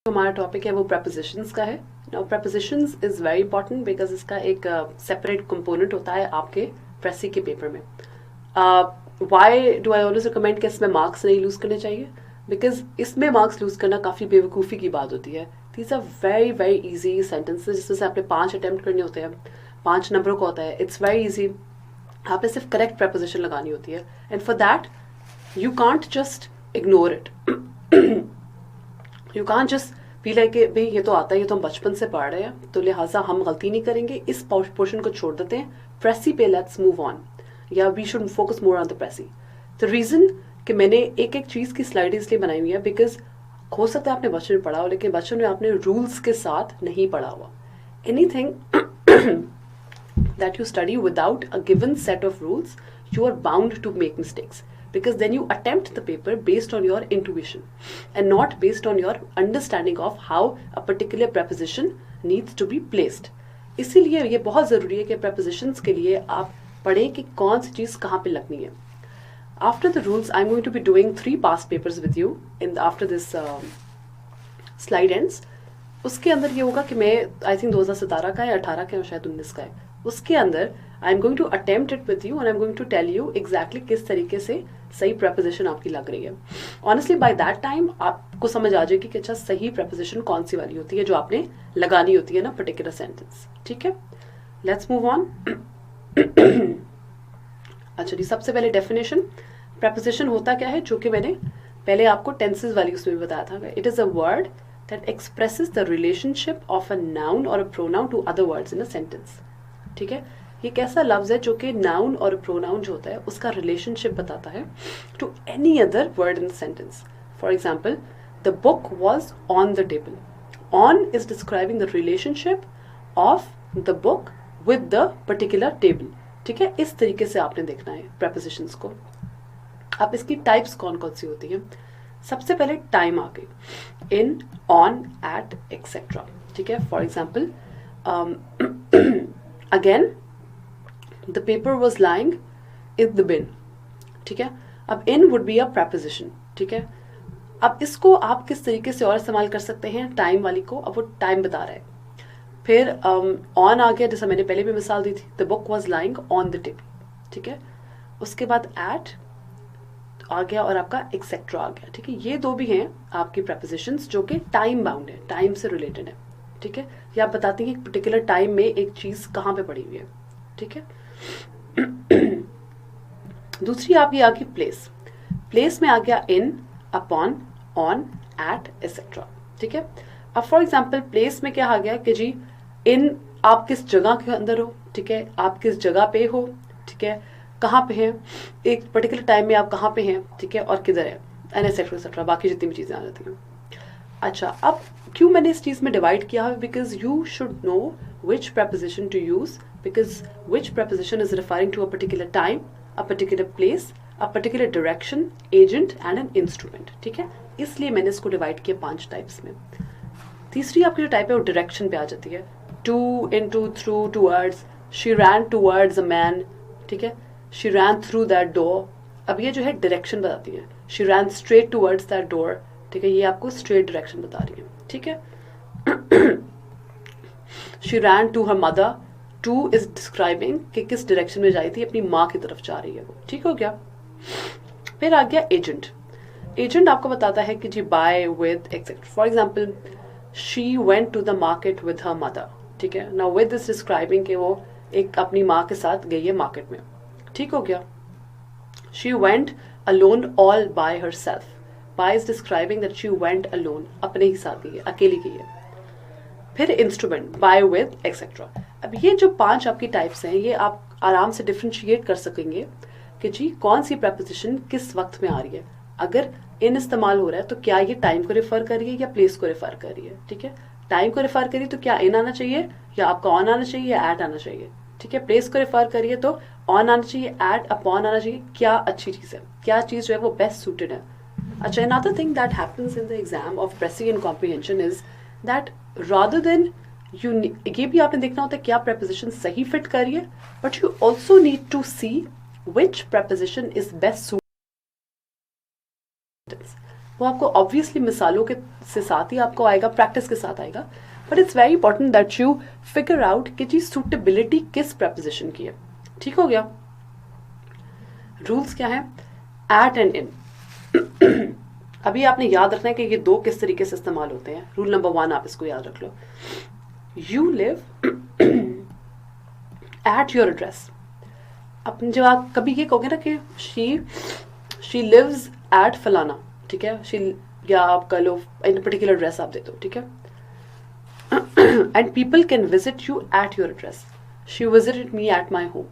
हमारा टॉपिक है वो prepositions का है. Now prepositions is very important because इसका एक separate component होता है आपके प्रेसी के पेपर में. Why do I always recommend कि इसमें मार्क्स नहीं लूज करने चाहिए? Because इसमें मार्क्स लूज करना काफ़ी बेवकूफ़ी की बात होती है. These are very very easy sentences जिसमें से आपने 5 अटेम्प्ट करने होते हैं, 5 नंबरों का होता है. It's very easy. आपने सिर्फ करेक्ट preposition लगानी होती है. And for that you can't just ignore it. You can't just feel है कि भाई ये तो आता है, ये तो हम बचपन से पढ़ रहे हैं, तो लिहाजा हम गलती नहीं करेंगे, इस पोर्शन को छोड़ देते हैं, प्रेसी पे लेट्स मूव ऑन, या we should focus more on the precis. The reason कि मैंने एक एक चीज़ की स्लाइड इसलिए बनाई हुई है बिकॉज हो सकता है आपने बचपन में पढ़ा हो लेकिन बचपन में आपने रूल्स के साथ नहीं पढ़ा हुआ. Anything that you study without a given set of rules you are bound to make mistakes because then you attempt the paper based on your intuition and not based on your understanding of how a particular preposition needs to be placed. इसीलिए ये बहुत ज़रूरी है कि prepositions के लिए आप पढ़ें कि कौन सी चीज़ कहाँ पे लगनी है. After the rules, I'm going to be doing 3 past papers with you after this slide ends. उसके अंदर ये होगा कि मैं आई थिंक 2017 का है, 18 का है, शायद 19 का है. उसके अंदर I am going to attempt it with you and I am going to tell you exactly किस तरीके से सही preposition आपकी लग रही है. ऑनेस्टली बाय दैट टाइम आपको समझ आ जाएगी कि अच्छा सही preposition कौन सी वाली होती है जो आपने लगानी होती है ना पर्टिकुलर सेंटेंस. ठीक है, लेट्स मूव ऑन. अच्छा जी, सबसे पहले डेफिनेशन. preposition होता क्या है, जो कि मैंने पहले आपको टेंसेस वाली उसमें भी बताया था. It is a word that expresses the relationship of a noun or a pronoun to other words in a sentence. ठीक है, ये कैसा लफ्ज है जो कि नाउन और प्रोनाउन जो होता है उसका रिलेशनशिप बताता है to any other word in the sentence. For example, the book was on the table. On is describing the relationship of the book with the particular table. ठीक है, इस तरीके से आपने देखना है prepositions को. अब इसकी टाइप्स कौन कौन सी होती हैं. सबसे पहले टाइम आ गई, इन, ऑन, एट, एक्सेट्रा. ठीक है, for example, again the paper was lying in the bin. ठीक है, अब in would be a preposition. ठीक है, अब इसको आप किस तरीके से और इस्तेमाल कर सकते हैं टाइम वाली को. अब वो टाइम बता रहा है. फिर ऑन आ गया, जैसा मैंने पहले भी मिसाल दी थी, the book was lying on the table. ठीक है, उसके बाद एट आ गया और आपका एक्सेट्रा आ गया. ठीक है, ये दो भी हैं आपकी prepositions जो कि टाइम बाउंड है, टाइम से रिलेटेड है. ठीक है, ये आप बताती हैं एक पर्टिकुलर टाइम में एक चीज़ कहाँ पे पड़ी हुई है. ठीक है. दूसरी आपकी आ गई प्लेस. प्लेस में आ गया इन, अपॉन, ऑन, एट, एक्सेट्रा. ठीक है, अब फॉर एग्जाम्पल प्लेस में क्या आ गया कि जी इन आप किस जगह के अंदर हो. ठीक है, आप किस जगह पे हो. ठीक है, कहाँ पे हैं, एक पर्टिकुलर टाइम में आप कहाँ पे हैं. ठीक है, और किधर है, एंड एक्सेट्रा एक्सेट्रा, बाकी जितनी भी चीज़ें आ जाती हैं. अच्छा, अब क्यों मैंने इस चीज़ में डिवाइड किया है, because you should know which preposition to use, because which preposition is referring to a particular time, a particular place, a particular direction, agent and an instrument. ठीक है, इसलिए मैंने इसको डिवाइड किया 5 टाइप्स में. तीसरी आपकी जो टाइप है वो डायरेक्शन पे आ जाती है. To, into, through, towards. She ran towards a man. ठीक है, she ran through that door. अब ये जो है डायरेक्शन बताती है. She ran straight towards that door. ठीक है, ये आपको स्ट्रेट डायरेक्शन बता रही है. ठीक है. She ran to her mother. To is describing कि किस डायरेक्शन में जाई थी, अपनी माँ की तरफ जा रही है वो. ठीक हो गया. फिर आ गया एजेंट. एजेंट आपको बताता है कि जी by, with, etcetera. For example, she went to the market with her mother. ठीक है, नाउ विद इज डिस्क्राइबिंग कि वो एक अपनी माँ के साथ गई है मार्केट में. ठीक हो गया. She went alone all by herself. By is describing that she went alone, अपने ही साथ गई है, अकेली गई है. फिर इंस्ट्रूमेंट, बाय, विद, एक्सेट्रा. अब ये जो 5 आपकी टाइप्स हैं ये आप आराम से डिफ्रेंशिएट कर सकेंगे कि जी कौन सी preposition किस वक्त में आ रही है. अगर इन इस्तेमाल हो रहा है तो क्या ये टाइम को रेफर कर रही है या प्लेस को रेफर कर रही है. ठीक है, टाइम को रेफर करिए तो क्या इन आना चाहिए या आपका ऑन आना चाहिए या एट आना चाहिए. ठीक है, प्लेस को रेफर करिए तो ऑन आना चाहिए, एट, अपॉन आना चाहिए. क्या अच्छी चीज़ है, क्या चीज़ जो है वो बेस्ट सूटेड है. अच्छा, another thing that happens in the exam of pressing and comprehension is that rather than ये भी आपने देखना होता है क्या preposition सही फिट कर रही है, but you also need to see which preposition is best suited. वो आपको ऑब्वियसली मिसालों के से साथ ही आपको आएगा, प्रैक्टिस के साथ आएगा, but it's very important that you figure out कि जी सूटेबिलिटी किस प्रपोजिशन की है। ठीक हो गया। रूल्स क्या है? At and in. अभी आपने याद रखना है कि ये दो किस तरीके से इस्तेमाल होते हैं। रूल नंबर 1 आप इसको याद रख लो। You live at your address. अपने जब आप कभी ये कहोगे ना कि शी लिव्स एट फलाना, ठीक है, शी, या आप कह लो इन पर्टिकुलर एड्रेस आप दे दो, ठीक है। And people can visit you eight your address. She visited me at my home,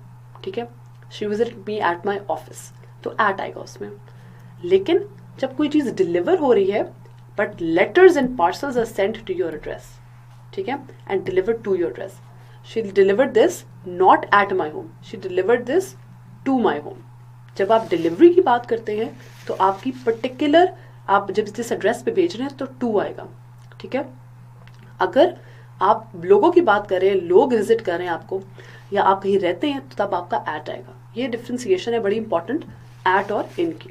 ठीक है, she visited me at my office, तो एट आएगा उसमें। लेकिन जब कोई चीज़ डिलीवर हो रही है, but letters and parcels are sent to your address, ठीक है, and delivered to your address, she delivered this not at my home, she delivered this to my home. जब आप डिलीवरी की बात करते हैं तो आपकी पर्टिकुलर, आप जब जिस एड्रेस पे भेज रहे हैं तो टू आएगा, ठीक है। अगर आप लोगों की बात कर रहे हैं, लोग विजिट कर रहे हैं आपको, या आप कहीं रहते हैं, तो तब आपका एट आएगा। ये डिफ्रेंसिएशन है बड़ी इंपॉर्टेंट एट और इन की।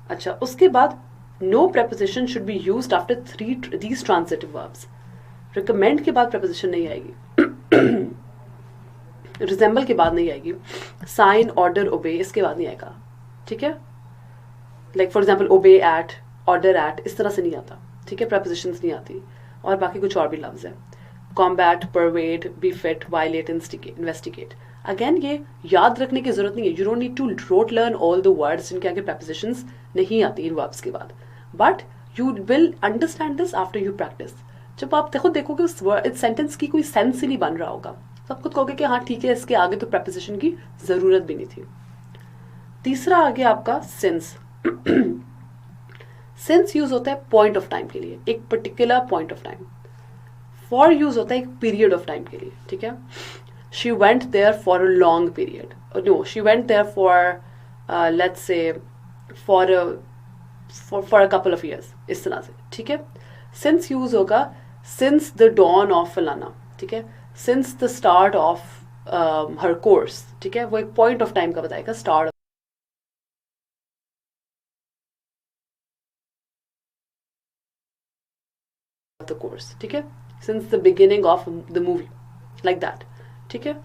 अच्छा, उसके बाद no preposition should be used after these transitive verbs। Recommend के बाद preposition नहीं आएगी, रिजेंबल के बाद नहीं आएगी, साइन, ऑर्डर, ओबे इसके बाद नहीं आएगा, ठीक है। Like for example obey at, order at, इस तरह से नहीं आता, ठीक है, prepositions नहीं आती। और बाकी कुछ और भी लफ्ज है, combat, pervade, befit, violate, investigate. Again ये याद रखने की जरूरत नहीं है, you don't need to rote learn all the words जिनके आगे prepositions नहीं आती इन वर्ब्स के बाद, but you will understand this after you practice. जब आप देखोगे इस सेंटेंस की कोई सेंस ही नहीं बन रहा होगा, तो आप खुद कहोगे कि हाँ ठीक है, इसके आगे तो preposition की जरूरत भी नहीं थी। तीसरा आ गया आपका सिंस। सिंस यूज होता है पॉइंट ऑफ टाइम के लिए, एक particular point of time. For use होता है एक पीरियड ऑफ टाइम के लिए, ठीक है। She went there for a long period, no, she went there for let's say for a couple of years, इस तरह से, ठीक है। सिंस यूज होगा सिंस द डॉन ऑफ फलाना, ठीक है, since the start of her course, ठीक है, वो एक पॉइंट ऑफ टाइम का बताएगा, स्टार्ट ऑफ द कोर्स, ठीक है, since the beginning of the movie, like that, ठीक है।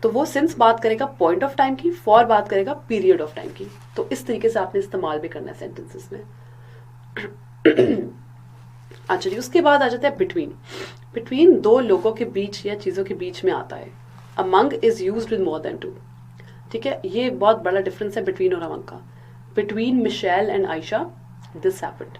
तो वो सिंस बात करेगा पॉइंट ऑफ टाइम की, फॉर बात करेगा पीरियड ऑफ टाइम की। तो इस तरीके से आपने इस्तेमाल भी करना है सेंटेंसेस में। अच्छा जी, उसके बाद आ जाता है बिटवीन। बिटवीन दो लोगों के बीच या चीज़ों के बीच में आता है। Among is used with more than two, ठीक है, ये बहुत बड़ा डिफरेंस है बिटवीन और अमंग का। Between Michelle and Ayesha this happened,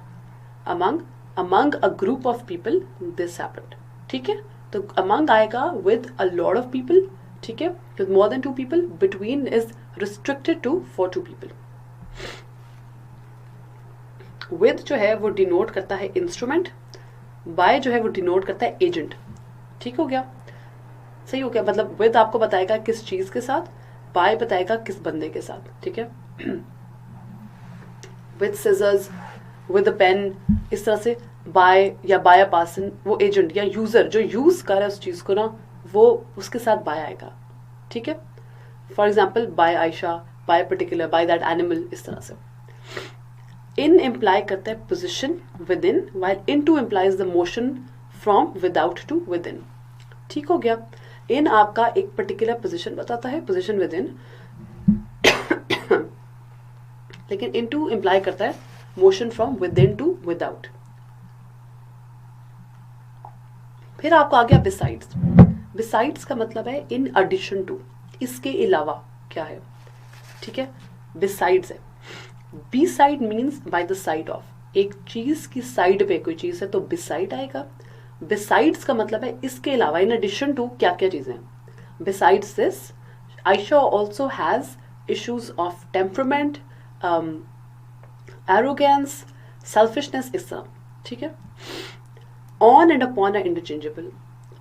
among a group of people this happened, ठीक है। तो अमंग आएगा with a lot of people, ठीक है, with more than two people. Between is restricted to for two people. With जो है वो denote करता है इंस्ट्रूमेंट, बाय जो है वो डिनोट करता है एजेंट, ठीक हो गया, सही हो गया। मतलब विद आपको बताएगा किस चीज के साथ, बाय बताएगा किस बंदे के साथ, ठीक है। With scissors, with a pen, इस तरह से बाय या बाय अ पर्सन, वो एजेंट या यूजर जो यूज कर रहा है उस चीज को ना, वो उसके साथ बाय आएगा, ठीक है। For example by Ayesha, by particular, by that animal, इस तरह से। इन इम्प्लाई करता है position within, while into implies the motion from without to within, ठीक हो गया। इन आपका एक पर्टिकुलर पोजिशन बताता है, पोजिशन विद इन, लेकिन इन टू इम्प्लाई करता है motion from within to without. फिर आपको आ गया बिसाइड्स। बिसाइड्स का मतलब है इन एडिशन टू, इसके अलावा क्या है, ठीक है, बिसाइड्स है। Beside means by the side of, एक चीज की साइड पे कोई चीज है तो बिसाइड आएगा। बिसाइड्स का मतलब है इसके अलावा, इन एडिशन टू क्या क्या चीजें। Besides this, Ayesha also has issues of temperament, arrogance, selfishness, इस तरह, ठीक है। On and upon are interchangeable,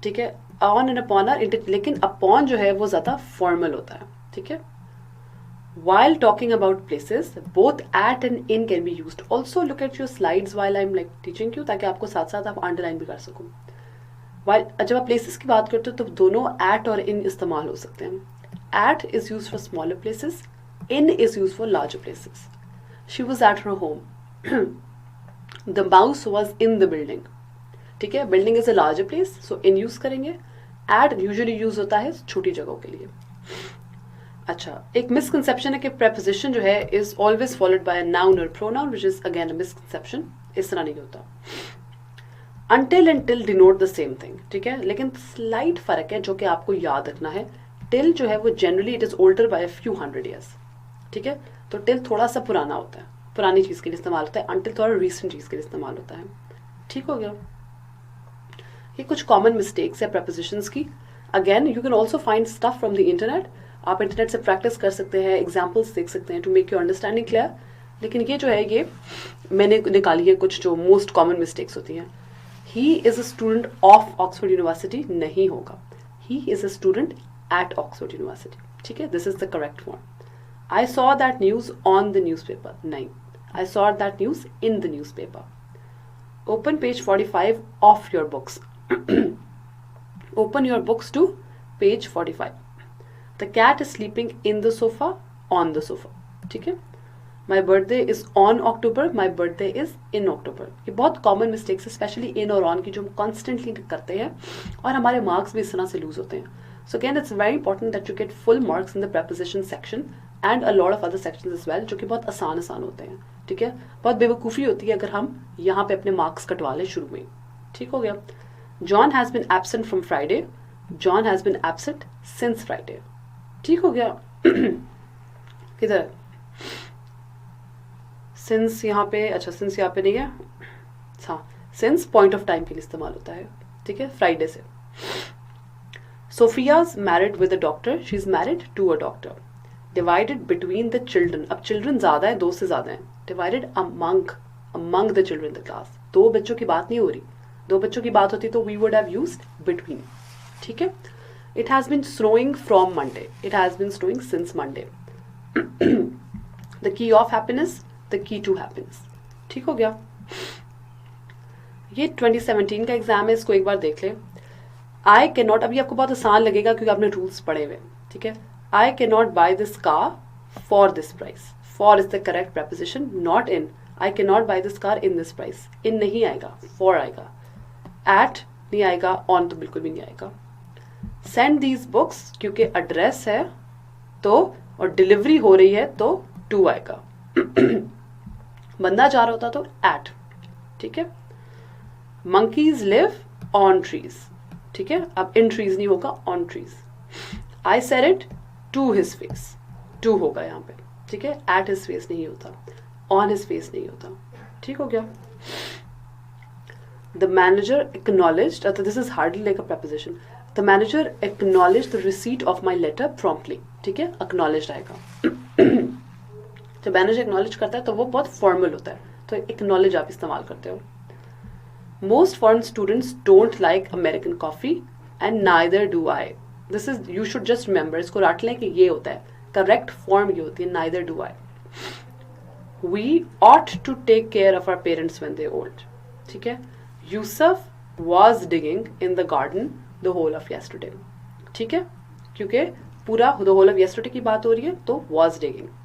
ठीक है, ऑन एंड अपॉन आर लेकिन अपॉन जो है वो ज्यादा फॉर्मल होता है, ठीक है। While talking about places, both at and in can be used. Also look at your slides while I'm like teaching you, ताकि आपको साथ साथ आप अंडरलाइन भी कर सको। While जब आप places की बात करते हो तो दोनों at और in इस्तेमाल हो सकते हैं। At is used for smaller places, in is used for larger places. She was at her home. The mouse was in the building, ठीक है, building is a larger place, so in use करेंगे। Eight usually use होता है छोटी जगहों के लिए। अच्छा, एक मिसकंसेप्शन है कि preposition जो है is always followed by a noun और pronoun, which is again a misconception. इस तरह नहीं होता। until and till denote the same thing, ठीक है, लेकिन स्लाइट फर्क है जो कि आपको याद रखना है। टिल जो है वो generally it is older bye a few 100 years, ठीक है, तो टिल थोड़ा सा पुराना होता है, पुरानी चीज के लिए इस्तेमाल होता है। अनटिल थोड़ा रीसेंट चीज के लिए इस्तेमाल होता है। ठीक हो गया। ये कुछ कॉमन मिस्टेक्स है prepositions की। Again you can also find stuff from the internet. आप इंटरनेट से प्रैक्टिस कर सकते हैं, एग्जाम्पल्स देख सकते हैं to make your understanding clear. लेकिन ये जो है ये मैंने निकाली है कुछ जो मोस्ट कॉमन मिस्टेक्स होती हैं। He is a student of Oxford university नहीं होगा, he is a student at Oxford university, ठीक है, this is the correct form. I saw that news on the newspaper. नहीं, I saw that news in the newspaper. Open page 45 of your books. Open your books to page 45. The cat is sleeping in the sofa, on the sofa. ठीक है। My birthday is on October. My birthday is in October. ये बहुत common mistakes है, especially in और on की, जो हम constantly करते हैं और हमारे marks भी इस तरह से lose होते हैं। So again, it's very important that you get full marks in the preposition section and a lot of other sections as well, जो कि बहुत आसान होते हैं, ठीक है। बहुत बेवकूफ़ी होती है अगर हम यहाँ पे अपने मार्क्स कटवा लें शुरू में। ठीक हो गया। John has been absent from Friday, John has been absent since Friday. ठीक हो गया। किधर सिंस यहाँ पे, अच्छा सिंस यहाँ पे नहीं है, हाँ सिंस पॉइंट ऑफ टाइम के लिए इस्तेमाल होता है, ठीक है, फ्राइडे से। Sophia's married with a doctor. She's married to a doctor. Divided between the children. अब children ज़्यादा है, दो से ज़्यादा है। Divided among the children in the class. दो बच्चों की बात नहीं हो रही, दो बच्चों की बात होती तो we would have used between. ठीक है। It has been snowing from Monday. It has been snowing since Monday. The key of happiness. The key to happiness. ठीक हो गया। ये 2017 का एग्जाम है, इसको एक बार देख लें। आई कैन नॉट, अभी आपको बहुत आसान लगेगा क्योंकि आपने रूल्स पढ़े हुए, ठीक है। I can not buy this car for this price. For is the correct preposition, not in. I can not buy this car in this price. In नहीं आएगा, फॉर आएगा। एट नहीं आएगा, ऑन तो बिल्कुल भी नहीं आएगा। सेंड दीज बुक्स, क्योंकि एड्रेस है तो और डिलीवरी हो रही है तो टू आएगा। बंदा जा रहा होता तो एट, ठीक है। मंकीज लिव ऑन ट्रीज, ठीक है, अब इन ट्रीज नहीं होगा, on trees. I said it to his face, to होगा यहाँ पे, ठीक है, एट हिज फेस नहीं होता, ऑन हिज फेस नहीं होता। ठीक हो गया। The manager acknowledged, this is hardly like a preposition, the manager acknowledged the receipt of my letter promptly, ठीक है, एक्नॉलेज्ड आएगा। जब मैनेजर एक्नॉलेज करता है तो वो बहुत फॉर्मल होता है, तो एक्नॉलेज आप इस्तेमाल करते हो। Most foreign students don't like American coffee and neither do I. This is, you should just remember, इसको रट लें कि ये होता है, correct form ये होती है, neither do I. We ought to take care of our parents when they're old. ठीक है। Yusuf was digging in the garden the whole of yesterday. ठीक है, क्योंकि पूरा the whole of yesterday की बात हो रही है तो was digging.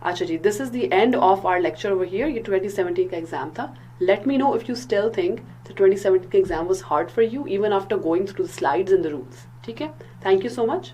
अच्छा जी, this is the end of our lecture over here. ये 2017 का एग्जाम था। Let me know if you still think the 2017 का exam was hard for you even after going through the slides and the rules. ठीक है, thank you so much.